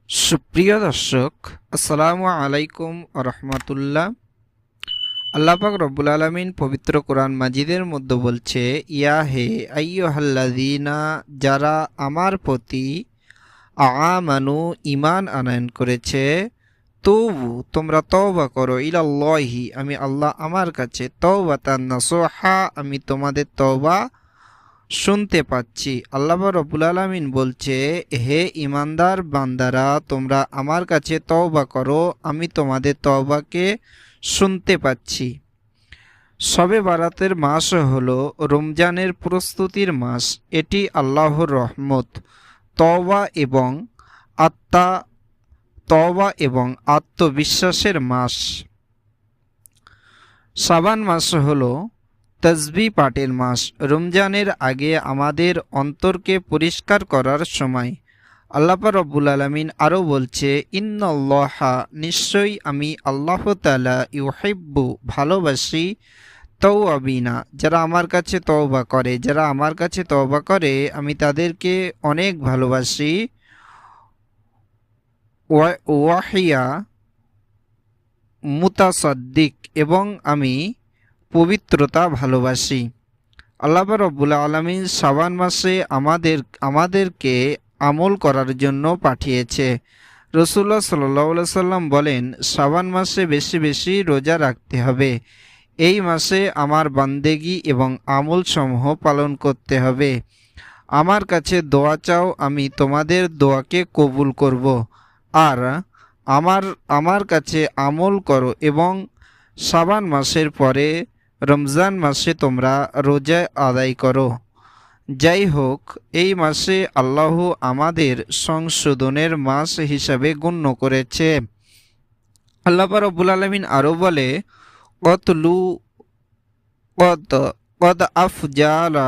সুপ্রিয় দর্শক, আসসালামু আলাইকুম রহমতুল্লাহ। আল্লাহ পাক রব্বুল আলামিন পবিত্র কোরআন মাজিদের মধ্যে বলছে, ইয়া হে আইয়ুহাল্লাযীনা, যারা আমার প্রতি আমানু ঈমান আনয়ন করেছে, তুবু তোমরা তওবা করো, ইলাল্লাহি আমি আল্লাহ আমার কাছে, তাওবাতান নাসুহা আমি তোমাদের তওবা শুনতে পাচ্ছি। আল্লাহ রব্বুল আলামিন বলছে, হে ইমানদার বান্দারা, তোমরা আমার কাছে তওবা করো, আমি তোমাদের তওবাকে শুনতে পাচ্ছি। শবে বারাতের মাস হলো রমজানের প্রস্তুতির মাস। এটি আল্লাহর রহমত, তওবা এবং আত্মা তওবা এবং আত্মবিশ্বাসের মাস। শাবান মাস হলো তসবিহ পাঠের মাস। রমজানের আগে আমাদের অন্তরকে পরিষ্কার করার সময়। আল্লাহ রব্বুল আলামিন আরও বলছে, ইন্নাল্লাহা নিশ্চয়ই আমি আল্লাহ তাআলা ইউহিব্বু ভালোবাসি তাওয়াবিনা যারা আমার কাছে তওবা করে, যারা আমার কাছে তওবা করে আমি তাদেরকে অনেক ভালোবাসি। ওয়াহিয়া মুতাসাদ্দিক এবং আমি পবিত্রতা ভালোবাসি। আল্লাহ রব্বুল আলামিন শাবান মাসে আমাদেরকে আমল করার জন্য পাঠিয়েছে। রাসূলুল্লাহ সাল্লাল্লাহু আলাইহি সাল্লাম বলেন, শাবান মাসে বেশি বেশি রোজা রাখতে হবে। এই মাসে আমার বান্দেগি এবং আমল সমূহ পালন করতে হবে। আমার কাছে দোয়া চাও, আমি তোমাদের দোয়াকে কবুল করব। আর আমার কাছে আমল করো এবং শাবান মাসের পরে রমজান মাসে তোমরা রোজা আদায় করো। যাই হোক, এই মাসে আল্লাহ আমাদের সংশোধনের মাস হিসাবে গণ্য করেছে। আল্লাহ রাব্বুল আলামিন আরও বলে, কদ আফজালা